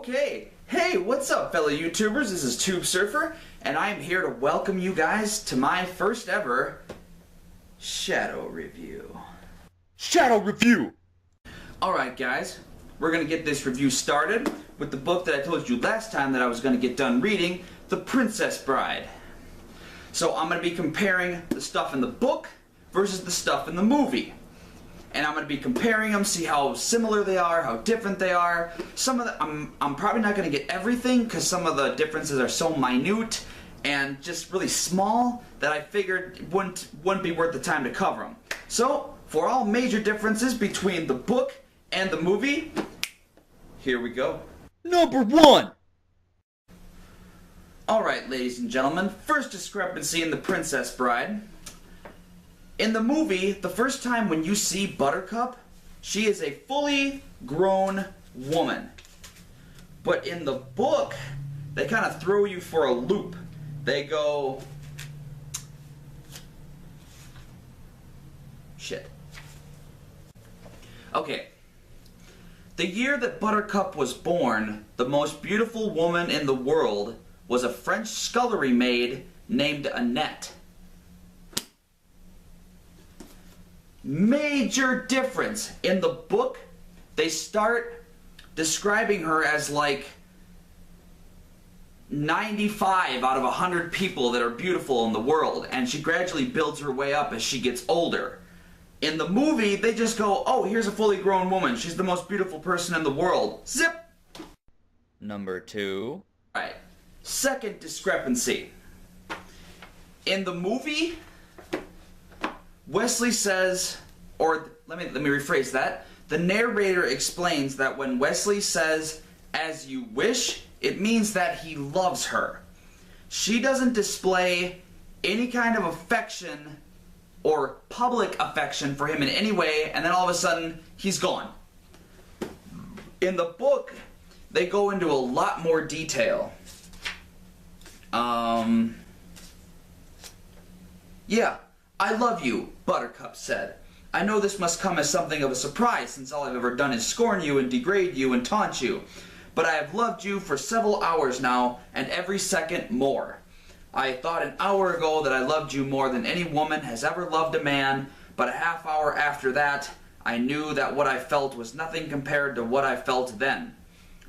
Okay, hey, what's up fellow YouTubers? This is tubesrfer, and I am here to welcome you guys to my first ever Shadow Review. Shadow Review! Alright guys, we're gonna get this review started with the book that I told you last time that I was gonna get done reading, The Princess Bride. So I'm gonna be comparing the stuff in the book versus the stuff in the movie. And I'm going to be comparing them, see how similar they are, how different they are. Some of the, I'm probably not going to get everything because some of the differences are so minute and just really small that I figured it wouldn't be worth the time to cover them. So, for all major differences between the book and the movie, here we go. Number 1! Alright, ladies and gentlemen, first discrepancy in The Princess Bride. In the movie, the first time when you see Buttercup, she is a fully grown woman. But in the book, they kind of throw you for a loop. They go... Shit. Okay. The year that Buttercup was born, the most beautiful woman in the world was a French scullery maid named Annette. Major difference. In the book, they start describing her as like 95 out of 100 people that are beautiful in the world, and she gradually builds her way up as she gets older. In the movie, they just go, oh, here's a fully grown woman. She's the most beautiful person in the world. Zip! Number 2. Alright. Second discrepancy. In the movie, Wesley says, or let me rephrase that. The narrator explains that when Wesley says, as you wish, it means that he loves her. She doesn't display any kind of affection or public affection for him in any way, and then all of a sudden, he's gone. In the book, they go into a lot more detail. Yeah. I love you, Buttercup said. I know this must come as something of a surprise, since all I've ever done is scorn you and degrade you and taunt you. But I have loved you for several hours now, and every second more. I thought an hour ago that I loved you more than any woman has ever loved a man, but a half hour after that, I knew that what I felt was nothing compared to what I felt then.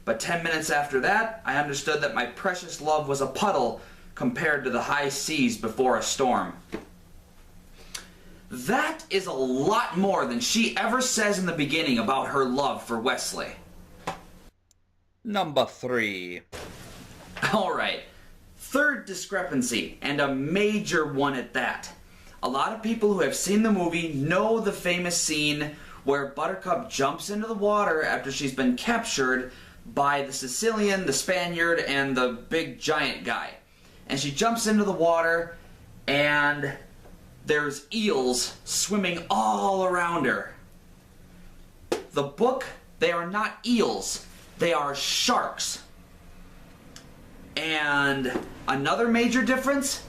But 10 minutes after that, I understood that my precious love was a puddle compared to the high seas before a storm. That is a lot more than she ever says in the beginning about her love for Wesley. Number 3. Alright, third discrepancy, and a major one at that. A lot of people who have seen the movie know the famous scene where Buttercup jumps into the water after she's been captured by the Sicilian, the Spaniard, and the big giant guy. And she jumps into the water, and there's eels swimming all around her. The book, they are not eels, they are sharks. And another major difference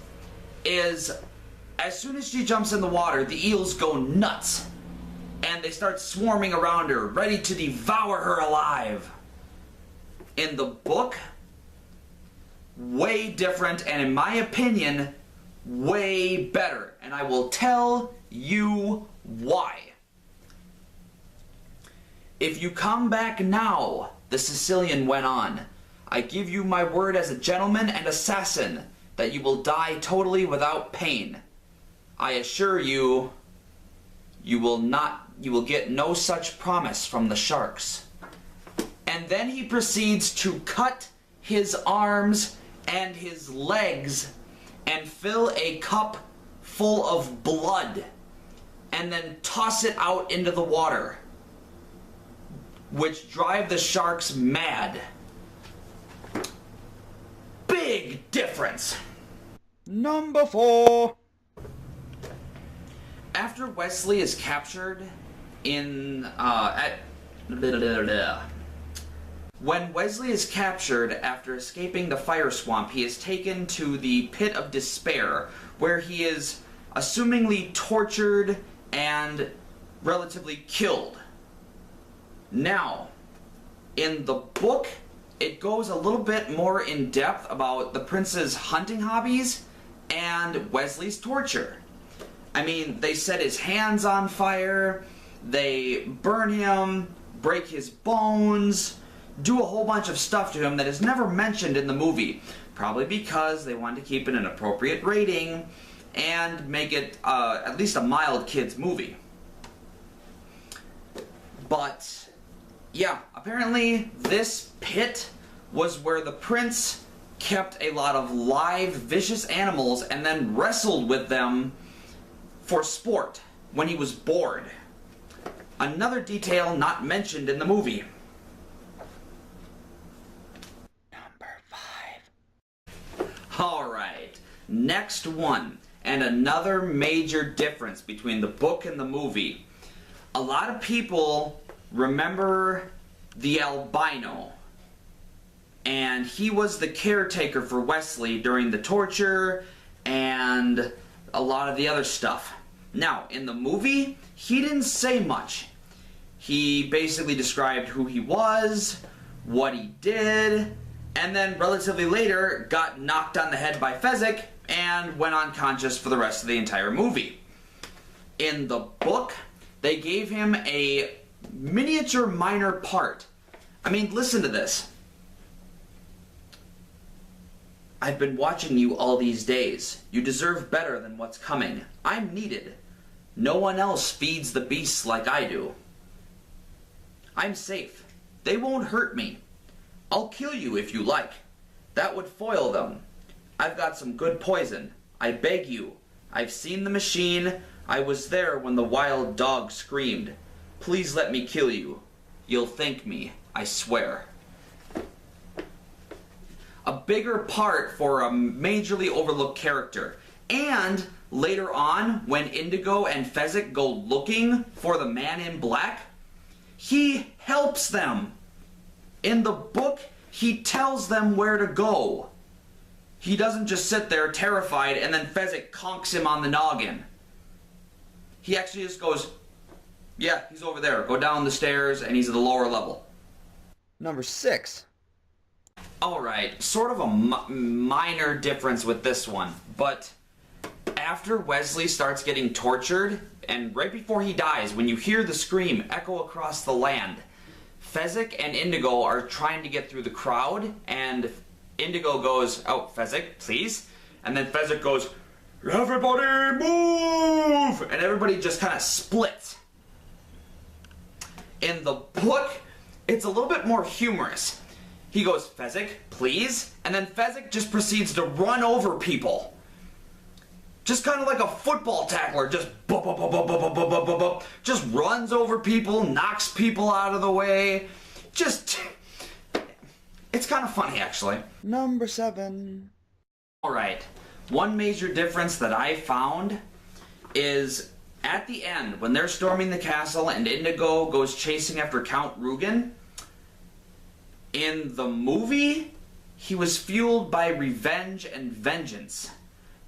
is as soon as she jumps in the water, the eels go nuts. And they start swarming around her, ready to devour her alive. In the book, way different, and in my opinion, way better, and I will tell you why. If you come back now, the Sicilian went on, I give you my word as a gentleman and assassin that you will die totally without pain. I assure you, you will get no such promise from the sharks. And then he proceeds to cut his arms and his legs and fill a cup full of blood and then toss it out into the water, which drive the sharks mad. Big difference. Number 4. After Wesley is captured When Wesley is captured after escaping the fire swamp, he is taken to the Pit of Despair, where he is assumingly tortured and relatively killed. Now, in the book, it goes a little bit more in depth about the prince's hunting hobbies and Wesley's torture. I mean, they set his hands on fire, they burn him, break his bones, do a whole bunch of stuff to him that is never mentioned in the movie. Probably because they wanted to keep it an appropriate rating and make it at least a mild kids movie. But yeah, apparently this pit was where the prince kept a lot of live vicious animals and then wrestled with them for sport when he was bored. Another detail not mentioned in the movie. Number 5. Alright, next one, and another major difference between the book and the movie. A lot of people remember the albino, and he was the caretaker for Wesley during the torture and a lot of the other stuff. Now, in the movie, he didn't say much. He basically described who he was, what he did, and then relatively later got knocked on the head by Fezzik and went unconscious for the rest of the entire movie. In the book, they gave him a miniature minor part. I mean, listen to this. I've been watching you all these days. You deserve better than what's coming. I'm needed. No one else feeds the beasts like I do. I'm safe. They won't hurt me. I'll kill you if you like. That would foil them. I've got some good poison. I beg you. I've seen the machine. I was there when the wild dog screamed. Please let me kill you. You'll thank me, I swear. A bigger part for a majorly overlooked character. And later on, when Indigo and Fezzik go looking for the man in black, he helps them. In the book, he tells them where to go. He doesn't just sit there terrified and then Fezzik conks him on the noggin. He actually just goes, yeah, he's over there. Go down the stairs and he's at the lower level. Number 6. Alright, sort of a minor difference with this one, but after Wesley starts getting tortured, and right before he dies, when you hear the scream echo across the land, Fezzik and Indigo are trying to get through the crowd, and Indigo goes, oh, Fezzik, please, and then Fezzik goes, everybody move! And everybody just kind of splits. In the book, it's a little bit more humorous. He goes, Fezzik, please, and then Fezzik just proceeds to run over people. Just kind of like a football tackler, just just runs over people, knocks people out of the way. Just, it's kind of funny actually. Number 7. Alright, one major difference that I found is at the end, when they're storming the castle and Indigo goes chasing after Count Rugen, in the movie, he was fueled by revenge and vengeance,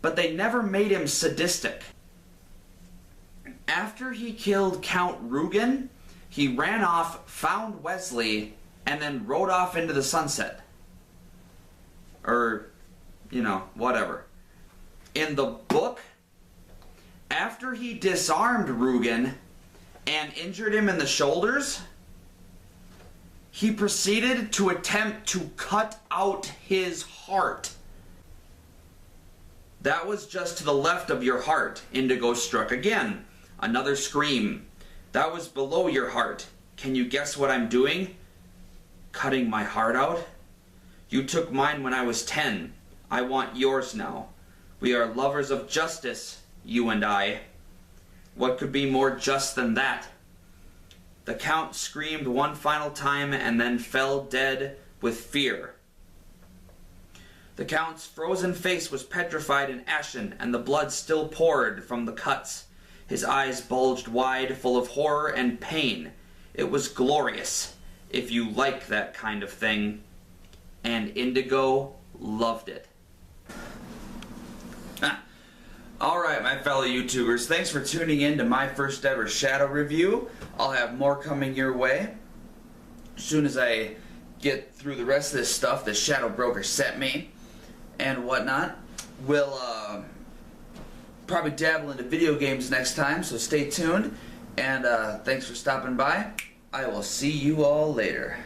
but they never made him sadistic. After he killed Count Rugen, he ran off, found Wesley, and then rode off into the sunset. Or, you know, whatever. In the book, after he disarmed Rugen and injured him in the shoulders, he proceeded to attempt to cut out his heart. That was just to the left of your heart. Indigo struck again. Another scream. That was below your heart. Can you guess what I'm doing? Cutting my heart out? You took mine when I was 10. I want yours now. We are lovers of justice, you and I. What could be more just than that? The Count screamed one final time and then fell dead with fear. The Count's frozen face was petrified and ashen, and the blood still poured from the cuts. His eyes bulged wide, full of horror and pain. It was glorious, if you like that kind of thing. And Indigo loved it. Alright, my fellow YouTubers, thanks for tuning in to my first ever Shadow review. I'll have more coming your way as soon as I get through the rest of this stuff that Shadow Broker sent me and whatnot. We'll probably dabble into video games next time, so stay tuned. And thanks for stopping by. I will see you all later.